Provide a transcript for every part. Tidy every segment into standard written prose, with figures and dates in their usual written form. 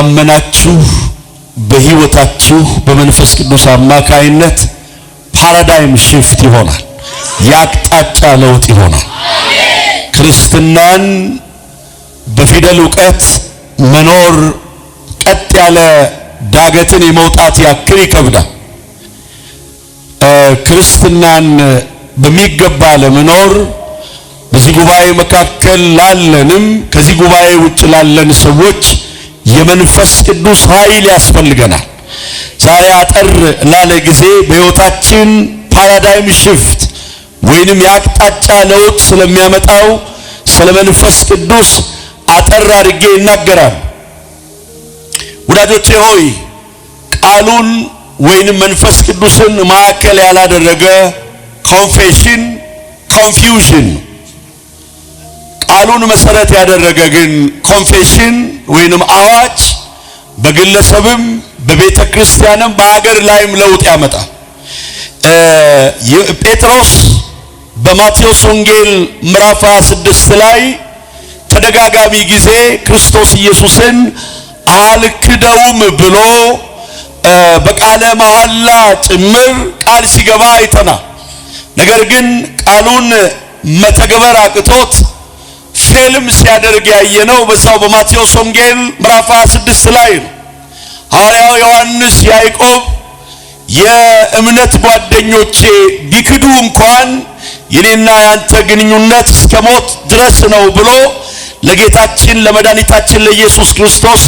ካመናችሁ በህይወታችሁ በመንፈስ ቅዱስ አማካይነት ፓራዳይም ሽፍት ይሆናል። ያቅጣጫ ለውጥ ይሆናል። ክርስትናን በፊደል ዕውቀት መኖር ቀጥ ያለ ዳገትን የመውጣት ያክል ይከብዳል። ክርስትናን በሚገባ ለመኖር በዚህ ጉባኤ መካከል ላለንም ከዚህ ጉባኤ ውጭ ላለን ሰዎች የመንፈስ ቅዱስ ኃይል ያስፈልገናል። ዛሬ አጠር ላለ ጊዜ በሕይወታችን ፓራዳይም ሽፍት ወይንም ያቅጣጫ ለውጥ ስለሚያመጣው ስለ መንፈስ ቅዱስ አጠር አድርጌ ይናገራል። ወዳጆቼ ሆይ ቃሉን ወይንም መንፈስ ቅዱስን ማዕከል ያላደረገ ኮንፌሽን ኮንፊውዥን፣ ቃሉን መሰረት ያደረገ ግን ኮንፌሽን ወይንም አዋጅ በግለሰብም በቤተ ክርስቲያንም በሀገር ላይም ለውጥ ያመጣል። ጴጥሮስ በማቴዎስ ወንጌል ምዕራፍ 26 ላይ ተደጋጋሚ ጊዜ ክርስቶስ ኢየሱስን አልክደውም ብሎ በቃለ መሐላ ጭምር ቃል ሲገባ አይተናል። ነገር ግን ቃሉን መተግበር አቅቶት ፌልም ሲያደርግ ያየነው በዛው በማቴዎስ ወንጌል ምዕራፍ 26 ላይ ነው። ሐዋርያው ዮሐንስ ያዕቆብ የእምነት ጓደኞቼ ቢክዱ እንኳን የኔና ያንተ ግንኙነት እስከ ሞት ድረስ ነው ብሎ ለጌታችን ለመድኃኒታችን ለኢየሱስ ክርስቶስ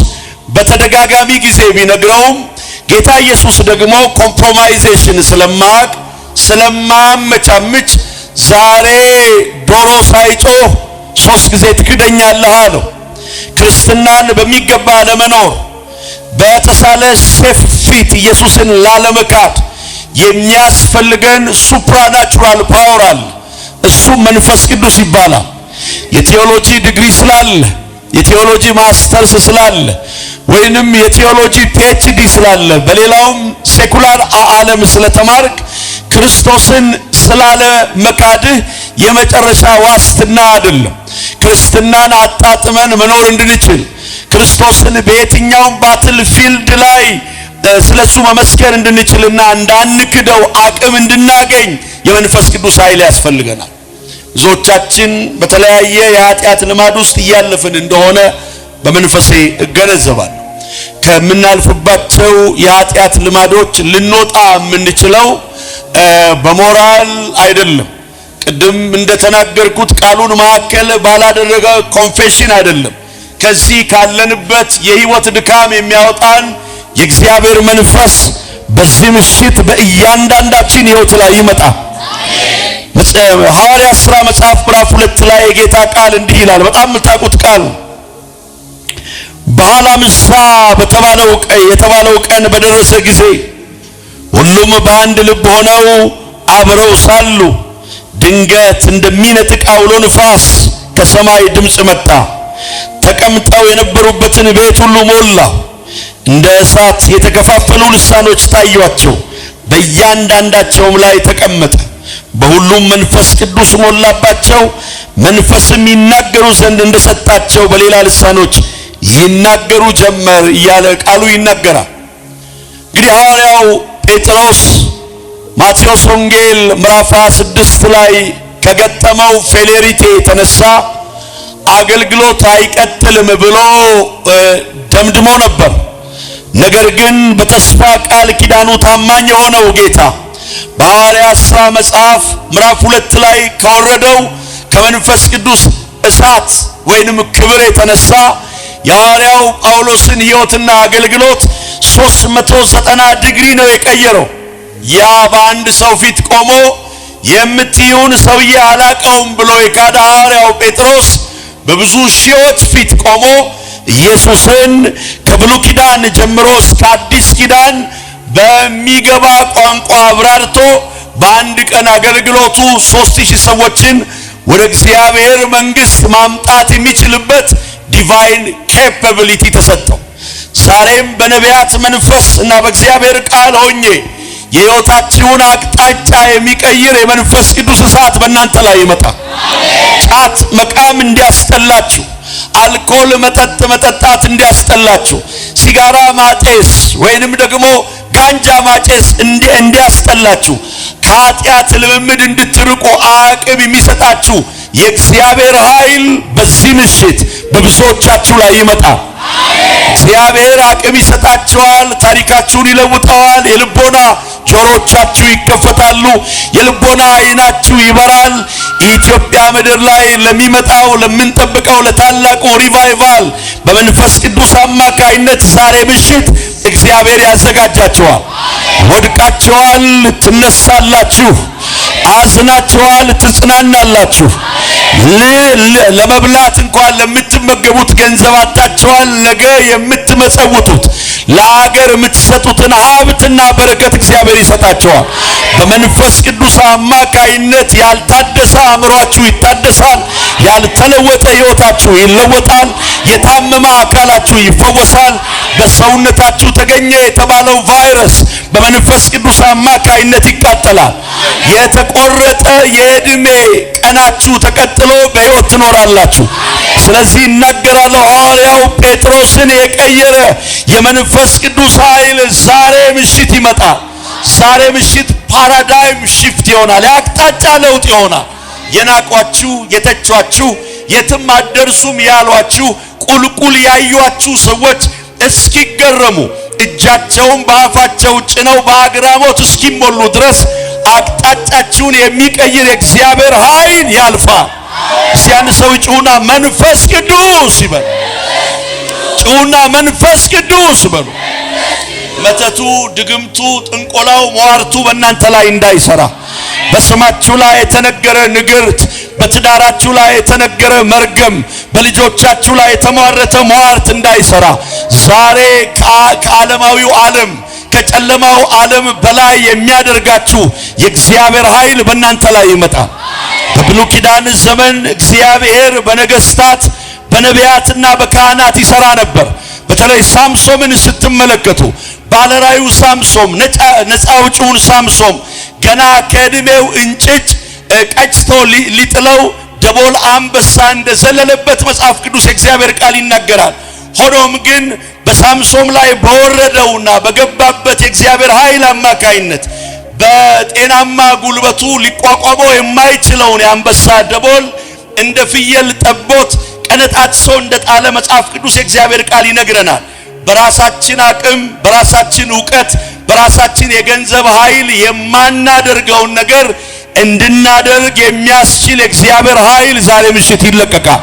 በተደጋጋሚ ጊዜ ቢነግረውም ጌታ ኢየሱስ ደግሞ ኮምፕሮማይዜሽን ስለማመቻምች ዛሬ ዶሮ ሳይጮህ 3 ጊዜ ትክደኛለህ አለው። ክርስትናን በሚገባ ለመኖር በተሳለ ሰይፍ ፊት ኢየሱስን ላለመካድ የሚያስፈልገን ሱፕራናቹራል ፓወር አለ። እሱ መንፈስ ቅዱስ ይባላል። የቴዎሎጂ ዲግሪ ስላለ፣ የቴዎሎጂ ማስተርስ ስላለ ወይንም የቴዎሎጂ ፒኤችዲ ስላለ በሌላውም ሴኩላር ዓለም ስለተማርክ ክርስቶስን ስላለ መካድህ የመጨረሻ ዋስትና አይደለም። ክርስትናን አጣጥመን መኖር እንድንችል ክርስቶስን በየትኛውም ባትል ፊልድ ላይ ስለሱ መመስከር እንድንችልና እንዳንክደው አቅም እንድናገኝ የመንፈስ ቅዱስ ኃይል ያስፈልገናል። ብዙዎቻችን በተለያየ የኃጢአት ልማድ ውስጥ እያለፍን እንደሆነ በመንፈሴ እገነዘባለሁ። ከምናልፍባቸው የኃጢአት ልማዶች ልንወጣ የምንችለው በሞራል አይደለም። ቅድም እንደተናገርኩት ቃሉን ማዕከል ባላደረገ ኮንፌሽን አይደለም። ከዚህ ካለንበት የህይወት ድካም የሚያወጣን የእግዚአብሔር መንፈስ በዚህ ምሽት በእያንዳንዳችን ህይወት ላይ ይመጣል። ሐዋርያት ሥራ መጽሐፍ ምዕራፍ 2 ላይ የጌታ ቃል እንዲህ ይላል። በጣም የምታውቁት ቃል በኋላምሳ የተባለው ቀን በደረሰ ጊዜ ሁሉም በአንድ ልብ ሆነው አብረው ሳሉ ድንገት እንደሚነጥቅ አውሎ ንፋስ ከሰማይ ድምፅ መጣ፣ ተቀምጠው የነበሩበትን ቤት ሁሉ ሞላ። እንደ እሳት የተከፋፈሉ ልሳኖች ታዩአቸው፣ በእያንዳንዳቸውም ላይ ተቀመጠ። በሁሉም መንፈስ ቅዱስ ሞላባቸው፣ መንፈስም ይናገሩ ዘንድ እንደሰጣቸው በሌላ ልሳኖች ይናገሩ ጀመር እያለ ቃሉ ይናገራል። እንግዲህ ሐዋርያው ጴጥሮስ ማቴዎስ ወንጌል ምዕራፍ 26 ላይ ከገጠመው ፌሌሪቲ የተነሳ አገልግሎት አይቀጥልም ብሎ ደምድሞ ነበር። ነገር ግን በተስፋ ቃል ኪዳኑ ታማኝ የሆነው ጌታ በሐዋርያት ሥራ መጽሐፍ ምዕራፍ 2 ላይ ከወረደው ከመንፈስ ቅዱስ እሳት ወይንም ክብር የተነሳ የሐዋርያው ጳውሎስን ሕይወትና አገልግሎት 390 ዲግሪ ነው የቀየረው። ያ በአንድ ሰው ፊት ቆሞ የምትዩን ሰውዬ አላቀውም ብሎ የካደ ሐዋርያው ጴጥሮስ በብዙ ሺዎች ፊት ቆሞ ኢየሱስን ከብሉይ ኪዳን ጀምሮ እስከ አዲስ ኪዳን በሚገባ ቋንቋ አብራርቶ በአንድ ቀን አገልግሎቱ 3000 ሰዎችን ወደ እግዚአብሔር መንግስት ማምጣት የሚችልበት ዲቫይን ኬፓቢሊቲ ተሰጠው። ዛሬም በነቢያት መንፈስ እና በእግዚአብሔር ቃል ሆኜ የሕይወታችሁን አቅጣጫ የሚቀይር የመንፈስ ቅዱስ እሳት በእናንተ ላይ ይመጣል። ጫት መቃም እንዲያስጠላችሁ፣ አልኮል መጠጥ መጠጣት እንዲያስጠላችሁ፣ ሲጋራ ማጤስ ወይንም ደግሞ ጋንጃ ማጨስ እንዲያስጠላችሁ፣ ከኃጢአት ልምምድ እንድትርቁ አቅም የሚሰጣችሁ የእግዚአብሔር ኃይል በዚህ ምሽት በብዙዎቻችሁ ላይ ይመጣል። እግዚአብሔር አቅም ይሰጣችኋል። ታሪካችሁን ይለውጠዋል። የልቦና ጆሮቻችሁ ይከፈታሉ። የልቦና አይናችሁ ይበራል። ኢትዮጵያ ምድር ላይ ለሚመጣው ለምንጠብቀው ለታላቁ ሪቫይቫል በመንፈስ ቅዱስ አማካይነት ዛሬ ምሽት እግዚአብሔር ያዘጋጃችኋል። ወድቃችኋል፣ ትነሳላችሁ። አዝናችኋል፣ ትጽናናላችሁ። ለመብላት እንኳን ለምትመገቡት ገንዘብ አጣችኋል። ነገ የምትመጸውቱት ለሀገር የምትሰጡትን ሀብትና በረከት እግዚአብሔር ይሰጣችኋል። በመንፈስ ቅዱስ አማካይነት ያልታደሰ አእምሯችሁ ይታደሳል። ያልተለወጠ ሕይወታችሁ ይለወጣል። የታመመ አካላችሁ ይፈወሳል። በሰውነታችሁ ተገኘ የተባለው ቫይረስ በመንፈስ ቅዱስ አማካይነት ይቃጠላል። የተቆረጠ የዕድሜ ቀናችሁ ተቀጥሎ በሕይወት ትኖራላችሁ። ስለዚህ እናገራለሁ፣ ሐዋርያው ጴጥሮስን የቀየረ የመንፈስ ቅዱስ ኃይል ዛሬ ምሽት ይመጣል። ዛሬ ምሽት ፓራዳይም ሽፍት ይሆናል። የአቅጣጫ ለውጥ ይሆናል። የናቋችሁ፣ የተቿችሁ፣ የትም አትደርሱም ያሏችሁ፣ ቁልቁል ያዩአችሁ ሰዎች እስኪገረሙ እጃቸውን በአፋቸው ጭነው በአግራሞት እስኪሞሉ ድረስ አቅጣጫችሁን የሚቀይር የእግዚአብሔር ኃይል ያልፋል። ሲያን ሰው ጩና መንፈስ ቅዱስ ይበል። ጩና መንፈስ ቅዱስ በሉ። መተቱ፣ ድግምቱ፣ ጥንቆላው፣ ሟርቱ በእናንተ ላይ እንዳይሰራ፣ በስማችሁ ላይ የተነገረ ንግርት፣ በትዳራችሁ ላይ የተነገረ መርገም፣ በልጆቻችሁ ላይ የተሟረተ ሟርት እንዳይሰራ ዛሬ ከዓለማዊው ዓለም ከጨለማው ዓለም በላይ የሚያደርጋችሁ የእግዚአብሔር ኃይል በእናንተ ላይ ይመጣል። በብሉይ ኪዳን ዘመን እግዚአብሔር በነገስታት በነቢያትና በካህናት ይሰራ ነበር። በተለይ ሳምሶንን ስትመለከቱ ባለራዩ ሳምሶን፣ ነፃ አውጪውን ሳምሶን ገና ከዕድሜው እንጭጭ ቀጭቶ ሊጥለው ደቦል አንበሳ እንደዘለለበት መጽሐፍ ቅዱስ የእግዚአብሔር ቃል ይናገራል። ሆኖም ግን በሳምሶን ላይ በወረደውና በገባበት የእግዚአብሔር ኃይል አማካይነት በጤናማ ጉልበቱ ሊቋቋመው የማይችለውን የአንበሳ ደቦል እንደ ፍየል ጠቦት ቀነጣጥሶ እንደጣለ መጽሐፍ ቅዱስ የእግዚአብሔር ቃል ይነግረናል። በራሳችን አቅም፣ በራሳችን ዕውቀት፣ በራሳችን የገንዘብ ኃይል የማናደርገውን ነገር እንድናደርግ የሚያስችል የእግዚአብሔር ኃይል ዛሬ ምሽት ይለቀቃል።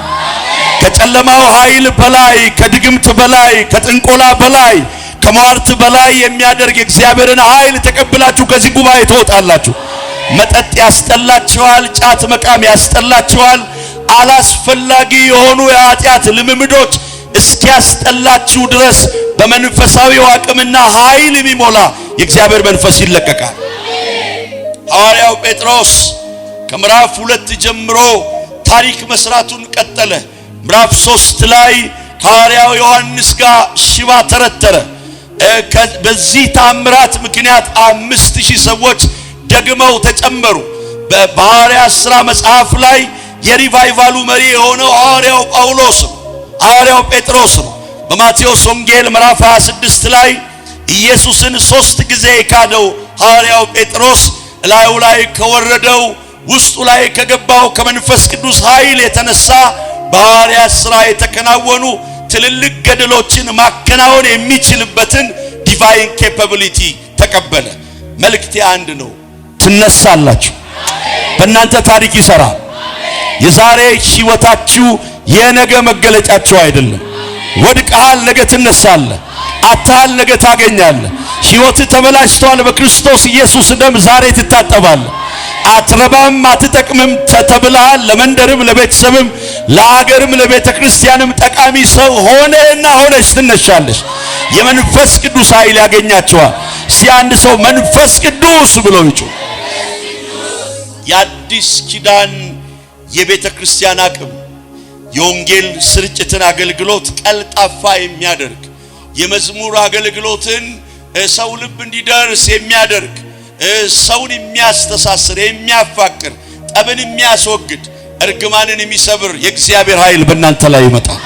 ከጨለማው ኃይል በላይ፣ ከድግምት በላይ፣ ከጥንቆላ በላይ፣ ከሟርት በላይ የሚያደርግ የእግዚአብሔርን ኃይል ተቀብላችሁ ከዚህ ጉባኤ ትወጣላችሁ። መጠጥ ያስጠላችኋል፣ ጫት መቃም ያስጠላችኋል፣ አላስፈላጊ የሆኑ የኃጢአት ልምምዶች እስኪያስጠላችሁ ድረስ በመንፈሳዊው አቅምና ኃይል የሚሞላ የእግዚአብሔር መንፈስ ይለቀቃል። ሐዋርያው ጴጥሮስ ከምዕራፍ 2 ጀምሮ ታሪክ መስራቱን ቀጠለ። ምዕራፍ 3 ላይ ከሐዋርያው ዮሐንስ ጋር ሽባ ተረተረ። በዚህ ታምራት ምክንያት 5000 ሰዎች ደግመው ተጨመሩ። በሐዋርያት ሥራ መጽሐፍ ላይ የሪቫይቫሉ መሪ የሆነው ሐዋርያው ጳውሎስ ነው፣ ሐዋርያው ጴጥሮስ ነው። በማቴዎስ ወንጌል ምዕራፍ 26 ላይ ኢየሱስን 3 ጊዜ የካደው ሐዋርያው ጴጥሮስ ላዩ ላይ ከወረደው ውስጡ ላይ ከገባው ከመንፈስ ቅዱስ ኃይል የተነሳ በሐዋርያት ሥራ የተከናወኑ ትልልቅ ገድሎችን ማከናወን የሚችልበትን ዲቫይን ኬፓቢሊቲ ተቀበለ። መልእክቴ አንድ ነው፣ ትነሳላችሁ። በእናንተ ታሪክ ይሰራል። የዛሬ ሕይወታችሁ የነገ መገለጫችሁ አይደለም። ወድቀሃል፣ ነገ ትነሳለህ። አጥተሃል፣ ነገ ታገኛለህ። ሕይወት ተበላሽቷል፣ በክርስቶስ ኢየሱስ ደም ዛሬ ትታጠባለህ። አትረባም፣ አትጠቅምም ተብለሃል። ለመንደርም፣ ለቤተሰብም፣ ለሀገርም፣ ለቤተ ክርስቲያንም ጠቃሚ ሰው ሆነህና ሆነሽ ትነሻለሽ። የመንፈስ ቅዱስ ኃይል ያገኛቸዋል። እስቲ አንድ ሰው መንፈስ ቅዱስ ብሎ ይጩህ። የአዲስ ኪዳን የቤተ ክርስቲያን አቅም የወንጌል ስርጭትን አገልግሎት ቀልጣፋ የሚያደርግ የመዝሙር አገልግሎትን ሰው ልብ እንዲደርስ የሚያደርግ ሰውን የሚያስተሳስር የሚያፋቅር ጠብን የሚያስወግድ እርግማንን የሚሰብር የእግዚአብሔር ኃይል በእናንተ ላይ ይመጣል።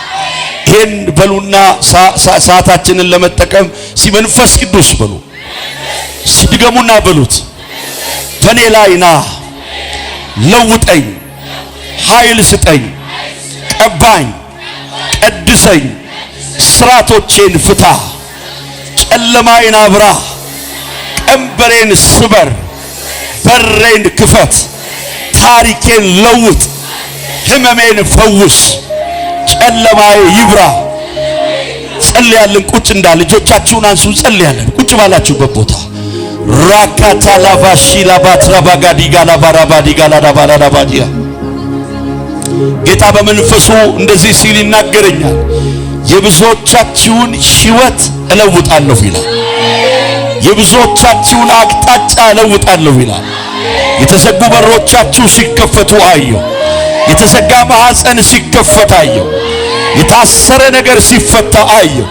ይሄን በሉና ሰዓታችንን ለመጠቀም ሲመንፈስ ቅዱስ በሉ፣ ሲድገሙና በሉት። በኔ ላይ ና፣ ለውጠኝ፣ ኃይል ስጠኝ፣ ቀባኝ፣ ቀድሰኝ፣ ስራቶቼን ፍታ፣ ጨለማዬን አብራ፣ ቀንበሬን ስበር፣ በሬን ክፈት፣ ታሪኬን ለውጥ፣ ህመሜን ፈውስ፣ ጨለማዬ ይብራ። ጸልያለን። ቁጭ እንዳለ እጆቻችሁን አንሱ። ጸልያለን። ቁጭ ባላችሁበት ቦታ ራካታ ላባሺ ላባትራባጋዲ ጋላባራባዲ ጋላዳባራባዲያ ጌታ በመንፈሱ እንደዚህ ሲል ይናገረኛል። የብዙዎቻችሁን ሕይወት እለውጣለሁ ይላል። የብዙዎቻችሁን አቅጣጫ እለውጣለሁ ይላል። የተዘጉ በሮቻችሁ ሲከፈቱ አየሁ። የተዘጋ ማህፀን ሲከፈት አየሁ። የታሰረ ነገር ሲፈታ አየሁ።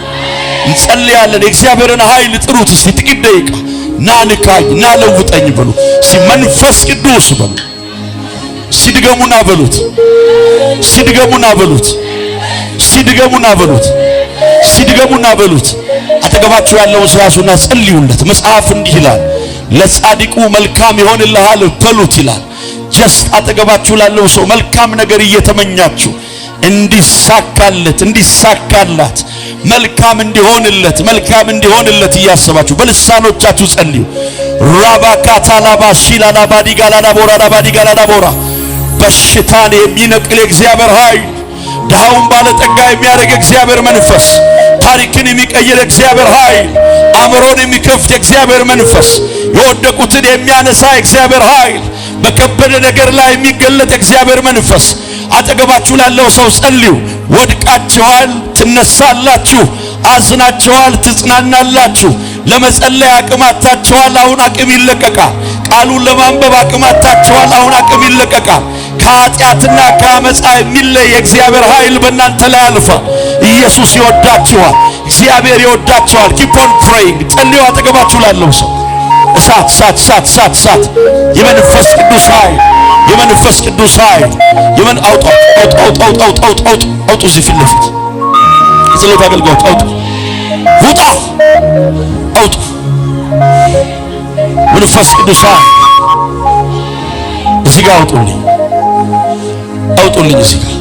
እንጸልያለን። የእግዚአብሔርን ኃይል ጥሩት። እስቲ ጥቂት ደቂቃ ና ንካኝ፣ ና ለውጠኝ በሉ። መንፈስ ቅዱስ በሉ። ሲድገሙና በሉት። ሲድገሙና በሉት። ሲድገሙና በሉት። ሲድገሙና በሉት። አጠገባችሁ ያለውን ሰው ያዙና ጸልዩለት። መጽሐፍ እንዲህ ይላል፣ ለጻድቁ መልካም ይሆንልሃል በሉት ይላል። ጀስት አጠገባችሁ ላለው ሰው መልካም ነገር እየተመኛችሁ እንዲሳካለት እንዲሳካላት መልካም እንዲሆንለት መልካም እንዲሆንለት እያሰባችሁ በልሳኖቻችሁ ጸልዩ። ራባካታላባ ሺላላባዲ ጋላዳቦራ ላባዲ ጋላዳቦራ በሽታን የሚነቅል የእግዚአብሔር ኃይል፣ ድሃውን ባለጠጋ የሚያደርግ የእግዚአብሔር መንፈስ፣ ታሪክን የሚቀይር የእግዚአብሔር ኃይል፣ አእምሮን የሚከፍት የእግዚአብሔር መንፈስ፣ የወደቁትን የሚያነሳ የእግዚአብሔር ኃይል፣ በከበደ ነገር ላይ የሚገለጥ የእግዚአብሔር መንፈስ አጠገባችሁ ላለው ሰው ጸልዩ። ወድቃችኋል፣ ትነሳላችሁ። አዝናችኋል፣ ትጽናናላችሁ። ለመጸለይ አቅማታችኋል፣ አሁን አቅም ይለቀቃል። ቃሉን ለማንበብ አቅማታችኋል፣ አሁን አቅም ይለቀቃል። ከኃጢአትና ከአመፃ የሚለይ የእግዚአብሔር ኃይል በእናንተ ላይ አልፏል። ኢየሱስ ይወዳችኋል። እግዚአብሔር ይወዳችኋል። ኪፕ ኦን ፕሬይንግ። ጸልዩ። አጠገባችሁ ላለው ሰው እሳት እሳት እሳት እሳት እሳት የመንፈስ ቅዱስ ኃይል የመንፈስ ቅዱስ ኃይል አውጡ እዚህ ፊት ለፊት የጸሎት አገልጋዮች አውጡ፣ ውጣ፣ አውጡ። መንፈስ ቅዱስ ኃይል እዚህ ጋር አውጡልኝ፣ አውጡልኝ፣ እዚህ ጋር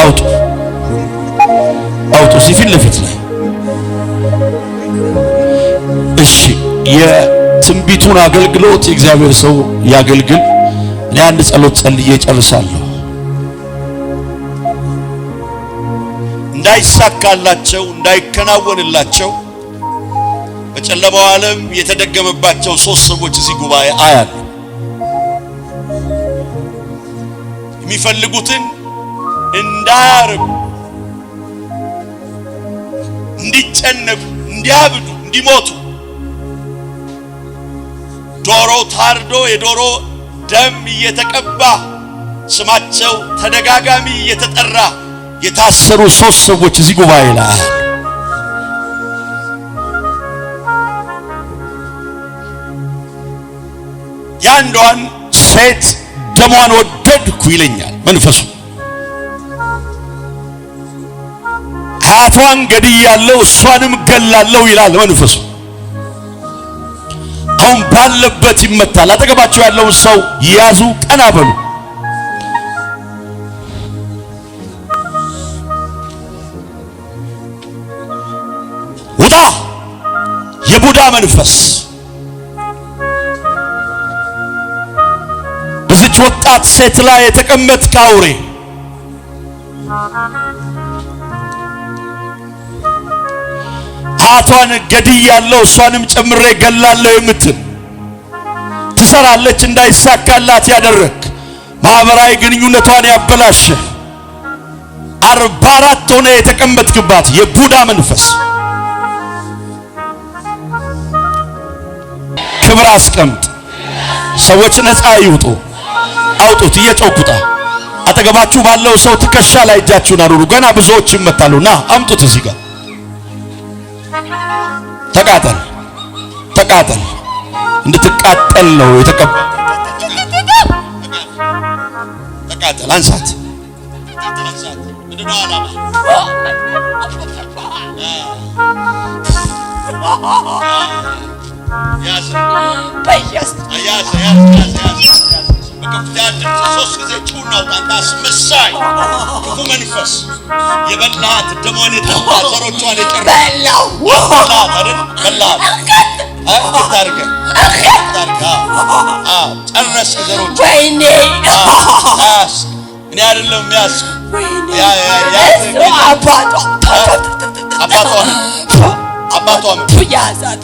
አውጡ፣ አውጡ፣ እዚህ ፊት ለፊት ላይ። እሺ፣ የትንቢቱን አገልግሎት የእግዚአብሔር ሰው ያገልግል። እኔ አንድ ጸሎት ጸልዬ ጨርሳለሁ። እንዳይሳካላቸው እንዳይከናወንላቸው በጨለማው ዓለም የተደገመባቸው 3 ሰዎች እዚህ ጉባኤ አያሉ። የሚፈልጉትን እንዳያርጉ፣ እንዲጨነቁ፣ እንዲያብዱ፣ እንዲሞቱ ዶሮ ታርዶ የዶሮ ደም እየተቀባ ስማቸው ተደጋጋሚ እየተጠራ የታሰሩ 3 ሰዎች እዚህ ጉባኤ ላይ አሉ። ያንዷን ሴት ደሟን ወደድኩ ይለኛል መንፈሱ። አያቷን ገድያለሁ እሷንም ገላለሁ ይላል መንፈሱ። አሁን ባለበት ይመታል። አጠገባቸው ያለውን ሰው ያዙ፣ ቀና በሉ። ውጣ የቡዳ መንፈስ በዚች ወጣት ሴት ላይ የተቀመጥክ አውሬ አያቷን ገድያለሁ እሷንም ጨምሬ ገላለሁ የምትል ትሰራለች እንዳይሳካላት ያደረግ ማህበራዊ ግንኙነቷን ያበላሸ 44 ሆነ የተቀመጥክባት የቡዳ መንፈስ ክብር አስቀምጥ። ሰዎች ነፃ ይውጡ። አውጡት እየጮኩታ አጠገባችሁ ባለው ሰው ትከሻ ላይ እጃችሁን አኑሩ። ገና ብዙዎች ይመታሉና አምጡት እዚህ ጋር ተቃጠል ተቃጠል። እንድትቃጠል ነው የተቀባ። ተቃጠል። አንሳት። ምንድነው ዓላማ? ያዝ በያስ ያዝ በከፍተኛ ድምፅ 3 ጊዜ ጩኸና አውጣ። አስመሳይ ክፉ መንፈስ የበላት ደሟን የጠጣ ዘሮቿን የጨረሰ በላው አይደል? በላት አታርገ ጨረስ ዘሮቿ። ወይኔ እኔ አይደለም የሚያስ አባቷ ያዛት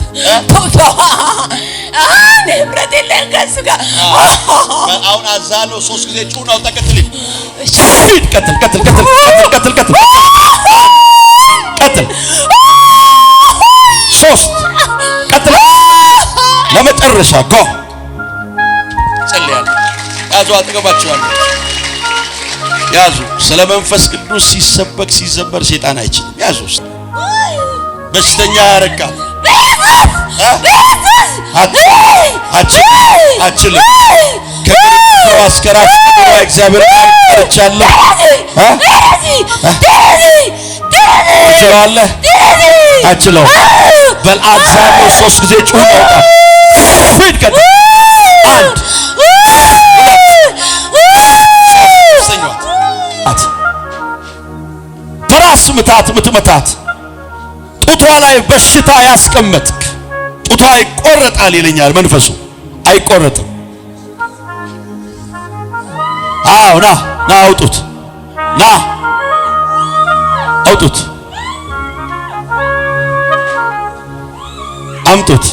ንብረት የለን ከእሱ ጋር አሁን አዛለው 3 ጊዜ ጩኸና አውጣ። ቀጥል ቀጥል 3 ቀጥል። ለመጨረሻ ጎ ጸልያለሁ። ያዙ፣ አጠገባችኋለሁ። ያዙ። ስለ መንፈስ ቅዱስ ሲሰበክ ሲዘመር ሰይጣን አይችልም። ያዙ። በሽተኛ ያረጋል። አችልም ከግርግር አስከራሽ እግዚአብሔር ጠርቻለሁ። ትችላለህ። አችለው በልአዛለው 3 ጊዜ ጩኸ አውጣ። ሂድ ቀጥ 1 በራስ ምታት ምትመታት ጡቷ ላይ በሽታ ያስቀመጥክ ጡቷ ይቆረጣል ይለኛል መንፈሱ። አይቆረጥም። አዎ ና አውጡት፣ ና አውጡት፣ አምጡት።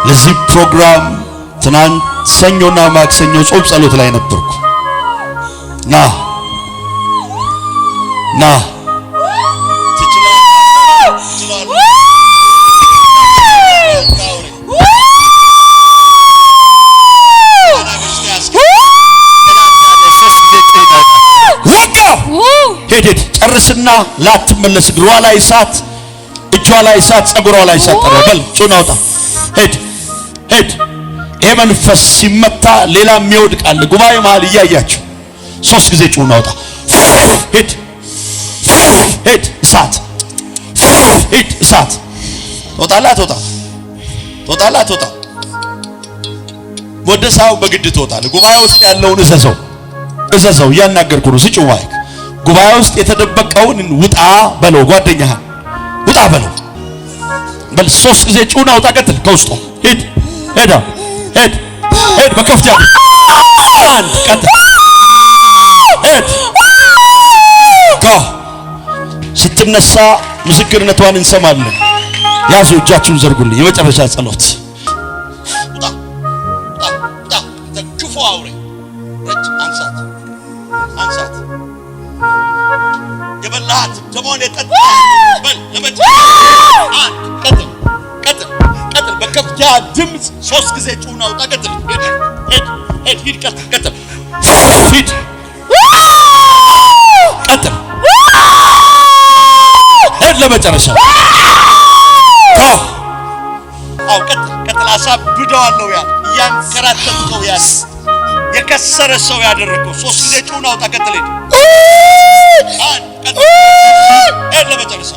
ለዚህ ፕሮግራም ትናንት ሰኞና ማክሰኞ ጾም ጸሎት ላይ ነበርኩ። ና ሄድ ጨርስና ላትመለስ። እግሯ ላይ እሳት፣ እጇ ላይ እሳት፣ ጸጉሯ ላይ እሳት። በል ጩኸና አውጣ። ሄድ ይሄ መንፈስ ሲመታ ሌላም ይወድቃል። ጉባኤ መሃል እያያችሁ 3 ጊዜ ጩኸና አውጣ። ሄድ እሳት፣ ሄድ እሳት። ትወጣለህ። ወደ ሳው በግድ ትወጣለህ። ጉባኤ ውስጥ ያለውን እዘዘው። እያናገርኩ ነው። ስጩ ማይክ። ጉባኤ ውስጥ የተደበቀውን ውጣ በለው። ጓደኛህን ውጣ በለው። በል 3 ጊዜ ጩኸና አውጣ። ቀጥል። ከውስጡ ሄድ በከፍተኛ አንድ ቀጥል። ስትነሳ ምስክርነቷን እንሰማለን። ያዙ፣ እጃችሁን ዘርጉልኝ። የመጨረሻ ጸሎት። ክፉ አውሬ አንሳት። የበላት ደሟን የጠጣ በል ቀጥል። በከፍተኛ ድምፅ 3 ጊዜ ጩኸና አውጣ። ቀጥል። ሂድ ቀጥል። ለመጨረሻ ቀጥል። አሳብደዋለሁ እያንከራተትከው የከሰረ ሰው ያደረገው 3 ጊዜ ጩኸና አውጣ። ቀጥል። ሄድ ለመጨረሻ